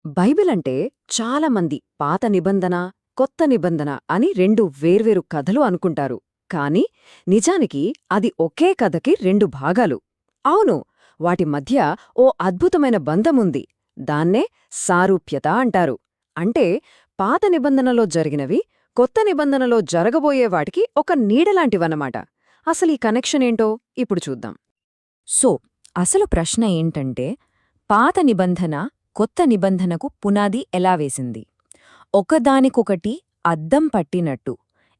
Bible అంటే చాలామంది పాత నిబంధన, కొత్త నిబంధన అని రెండు వేర్వేరు కథలు అనుకుంటారు. కాని నిజానికి అది ఒకే కథకి రెండు భాగాలు. అవును, వాటి మధ్య ఓ అద్భుతమైన బంధముంది. దాన్నే సారూప్యత అంటారు. అంటే పాత నిబంధనలో జరిగినవి కొత్త నిబంధనలో జరగబోయే వాటికి ఒక నీడలాంటివన్నమాట. అసలీ కనెక్షనేంటో ఇప్పుడు చూద్దాం. సో అసలు ప్రశ్న ఏంటంటే, పాత నిబంధన కొత్త నిబంధనకు పునాది ఎలా వేసింది? ఒకదానికొకటి అద్దం పట్టినట్టు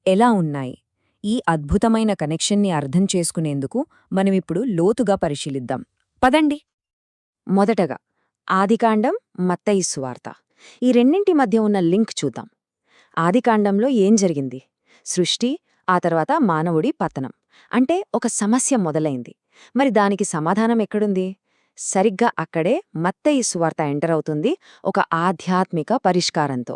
ఎలా ఉన్నాయి? ఈ అద్భుతమైన కనెక్షన్ని అర్థం చేసుకునేందుకు మనమిప్పుడు లోతుగా పరిశీలిద్దాం. పదండి. మొదటగా ఆదికాండం, మత్తయి సువార్త. ఈ రెండింటి మధ్య ఉన్న లింక్ చూద్దాం. ఆదికాండంలో ఏం జరిగింది? సృష్టి, ఆ తర్వాత మానవుడి పతనం. అంటే ఒక సమస్య మొదలైంది. మరి దానికి సమాధానం ఎక్కడుంది? సరిగ్గా అక్కడే మత్తయి సువార్త ఎంటర్ అవుతుంది, ఒక ఆధ్యాత్మిక పరిష్కారంతో.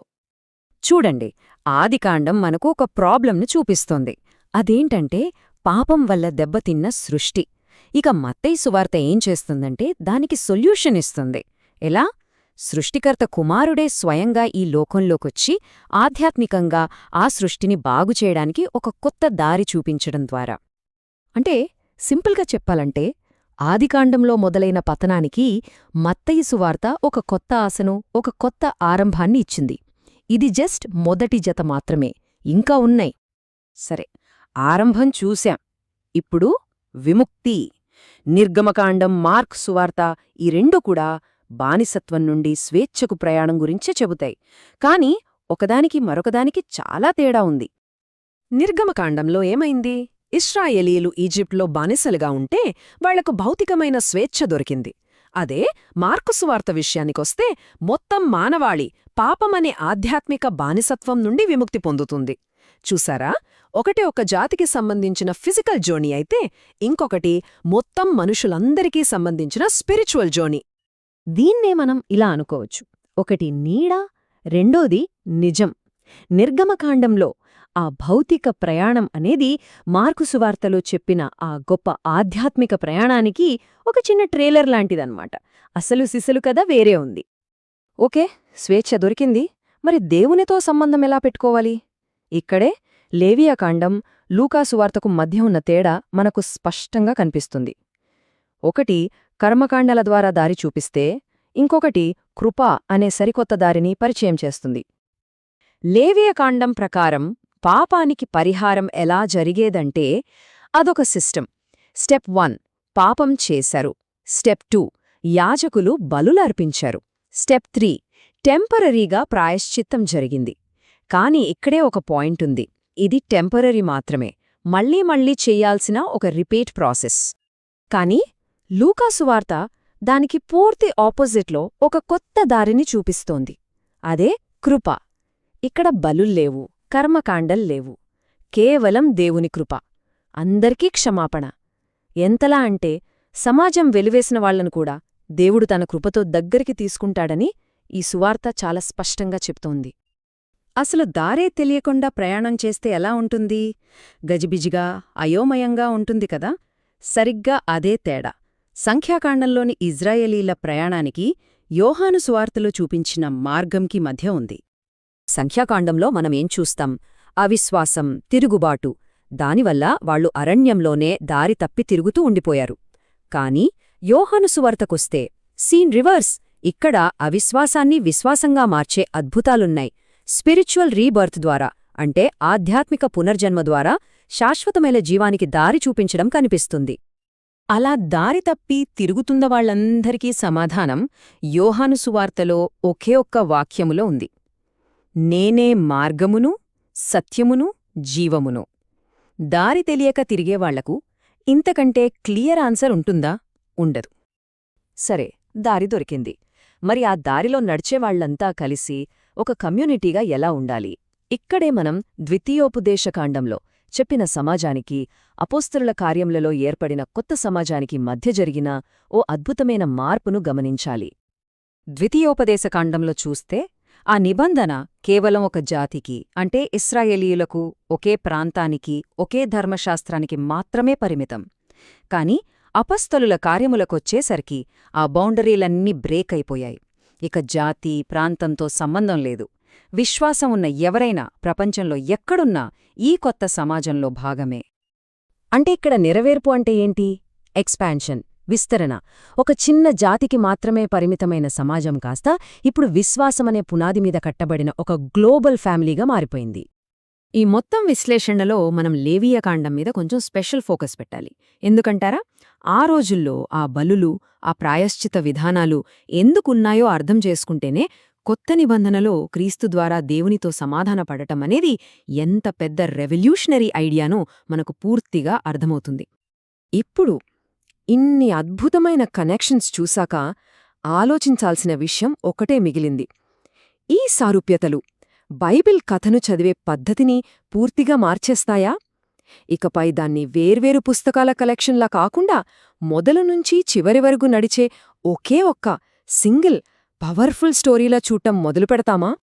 చూడండి, ఆదికాండం మనకు ఒక ప్రాబ్లంను చూపిస్తోంది. అదేంటంటే పాపం వల్ల దెబ్బతిన్న సృష్టి. ఇక మత్తయి సువార్త ఏం చేస్తుందంటే దానికి సొల్యూషన్ ఇస్తుంది. ఎలా? సృష్టికర్త కుమారుడే స్వయంగా ఈ లోకంలోకొచ్చి ఆధ్యాత్మికంగా ఆ సృష్టిని బాగుచేయడానికి ఒక కొత్త దారి చూపించడం ద్వారా. అంటే సింపుల్గా చెప్పాలంటే ఆదికాండంలో మొదలైన పతనానికి మత్తయి సువార్త ఒక కొత్త ఆశను, ఒక కొత్త ఆరంభాన్ని ఇచ్చింది. ఇది జస్ట్ మొదటి జత మాత్రమే, ఇంకా ఉన్నాయి. సరే, ఆరంభం చూశాం. ఇప్పుడు విముక్తి. నిర్గమకాండం, మార్క్ సువార్త, ఈ రెండు కూడా బానిసత్వం నుండి స్వేచ్ఛకు ప్రయాణం గురించే చెబుతాయి. కాని ఒకదానికి మరొకదానికి చాలా తేడా ఉంది. నిర్గమకాండంలో ఏమైంది? ఇశ్రాయేలీలు ఈజిప్ట్లో బానిసలుగా ఉంటే వాళ్లకు భౌతికమైన స్వేచ్ఛ దొరికింది. అదే మార్కు సువార్త విషయానికొస్తే మొత్తం మానవాళి పాపమనే ఆధ్యాత్మిక బానిసత్వం నుండి విముక్తి పొందుతుంది. చూసారా? ఒకటి ఒక జాతికి సంబంధించిన ఫిజికల్ జర్నీ అయితే ఇంకొకటి మొత్తం మనుషులందరికీ సంబంధించిన స్పిరిచువల్ జర్నీ. దీన్నే మనం ఇలా అనుకోవచ్చు. ఒకటి నీడ, రెండోది నిజం. నిర్గమకాండంలో ఆ భౌతిక ప్రయాణం అనేది మార్కు సువార్తలో చెప్పిన ఆ గొప్ప ఆధ్యాత్మిక ప్రయాణానికి ఒక చిన్న ట్రేలర్ లాంటిదన్నమాట. అసలు సిసలు కథ వేరే ఉంది. ఓకే, స్వేచ్ఛ దొరికింది. మరి దేవునితో సంబంధం ఎలా పెట్టుకోవాలి? ఇక్కడే లేవియాకాండం, లూకాసువార్తకు మధ్య ఉన్న తేడా మనకు స్పష్టంగా కనిపిస్తుంది. ఒకటి కర్మకాండల ద్వారా దారి చూపిస్తే, ఇంకొకటి కృప అనే సరికొత్త దారిని పరిచయం చేస్తుంది. లేవియకాండం ప్రకారం పాపానికి పరిహారం ఎలా జరిగేదంటే అదొక సిస్టమ్. స్టెప్ 1 పాపం చేశారు. స్టెప్ 2 యాజకులు బలులర్పించారు. స్టెప్ 3 టెంపరరీగా ప్రాయశ్చిత్తం జరిగింది. కాని ఇక్కడే ఒక పాయింటుంది. ఇది టెంపరరీ మాత్రమే, మళ్లీ మళ్లీ చెయ్యాల్సిన ఒక రిపీట్ ప్రాసెస్. కాని లూకాసువార్త దానికి పూర్తి ఆపోజిట్లో ఒక కొత్త దారిని చూపిస్తోంది. అదే కృప. ఇక్కడ బలుల్లేవు, కర్మకాండల్లేవు, కేవలం దేవుని కృప. అందరికీ క్షమాపణ. ఎంతలా అంటే సమాజం వెలివేసిన వాళ్లను కూడా దేవుడు తన కృపతో దగ్గరికి తీసుకుంటాడని ఈ సువార్త చాలా స్పష్టంగా చెప్తోంది. అసలు దారే తెలియకుండా ప్రయాణం చేస్తే ఎలా ఉంటుంది? గజిబిజిగా, అయోమయంగా ఉంటుంది కదా. సరిగ్గా అదే తేడా సంఖ్యాకాండంలోని ఇజ్రాయేలీల ప్రయాణానికి యోహాను సువార్తలో చూపించిన మార్గంకి మధ్య ఉంది. సంఖ్యాకాండంలో మనమేం చూస్తాం? అవిశ్వాసం, తిరుగుబాటు. దానివల్ల వాళ్లు అరణ్యంలోనే దారి తప్పి తిరుగుతూ ఉండిపోయారు. కాని యోహాను సువార్తకొస్తే సీన్ రివర్స్. ఇక్కడ అవిశ్వాసాన్ని విశ్వాసంగా మార్చే అద్భుతాలున్నాయి. స్పిరిచువల్ రీబర్త్ ద్వారా, అంటే ఆధ్యాత్మిక పునర్జన్మ ద్వారా శాశ్వతమైన జీవానికి దారి చూపించడం కనిపిస్తుంది. అలా దారి తప్పి తిరుగుతున్నవాళ్లందరికీ సమాధానం యోహాను సువార్తలో ఒకే ఒక్క వాక్యములో ఉంది. నేనే మార్గమును, సత్యమును, జీవమును. దారి తెలియక తిరిగేవాళ్లకు ఇంతకంటే క్లియర్ ఆన్సర్ ఉంటుందా? ఉండదు. సరే, దారి దొరికింది. మరి ఆ దారిలో నడిచేవాళ్లంతా కలిసి ఒక కమ్యూనిటీగా ఎలా ఉండాలి? ఇక్కడే మనం ద్వితీయోపదేశకాండంలో చెప్పిన సమాజానికి, అపోస్తలుల కార్యములలో ఏర్పడిన కొత్త సమాజానికి మధ్య జరిగిన ఓ అద్భుతమైన మార్పును గమనించాలి. ద్వితీయోపదేశకాండంలో చూస్తే ఆ నిబంధన కేవలం ఒక జాతికి, అంటే ఇశ్రాయేలీయులకు, ఒకే ప్రాంతానికి, ఒకే ధర్మశాస్త్రానికి మాత్రమే పరిమితం. కాని అపస్తలుల కార్యములకొచ్చేసరికి ఆ బౌండరీలన్నీ బ్రేక్ అయిపోయాయి. ఇక జాతి, ప్రాంతంతో సంబంధం లేదు. విశ్వాసం ఉన్న ఎవరైనా ప్రపంచంలో ఎక్కడున్నా ఈ కొత్త సమాజంలో భాగమే. అంటే ఇక్కడ నెరవేర్పు అంటే ఏంటి? ఎక్స్పాన్షన్, విస్తరణ. ఒక చిన్న జాతికి మాత్రమే పరిమితమైన సమాజం కాస్త ఇప్పుడు విశ్వాసమనే పునాది మీద కట్టబడిన ఒక గ్లోబల్ ఫ్యామిలీగా మారిపోయింది. ఈ మొత్తం విశ్లేషణలో మనం లేవీయకాండం మీద కొంచెం స్పెషల్ ఫోకస్ పెట్టాలి. ఎందుకంటారా? ఆ రోజుల్లో ఆ బలులు, ఆ ప్రాయశ్చిత విధానాలు ఎందుకున్నాయో అర్థం చేసుకుంటేనే కొత్త నిబంధనలో క్రీస్తు ద్వారా దేవునితో సమాధానపడటం అనేది ఎంత పెద్ద రెవల్యూషనరీ ఐడియానో మనకు పూర్తిగా అర్థమవుతుంది. ఇప్పుడు ఇన్ని అద్భుతమైన కనెక్షన్స్ చూశాక ఆలోచించాల్సిన విషయం ఒకటే మిగిలింది. ఈ సారూప్యతలు బైబిల్ కథను చదివే పద్ధతిని పూర్తిగా మార్చేస్తాయా? ఇకపై దాన్ని వేర్వేరు పుస్తకాల కలెక్షన్లా కాకుండా మొదలు నుంచి చివరి వరకు నడిచే ఒకే ఒక్క సింగిల్ పవర్ఫుల్ స్టోరీలా చూడటం మొదలుపెడతామా?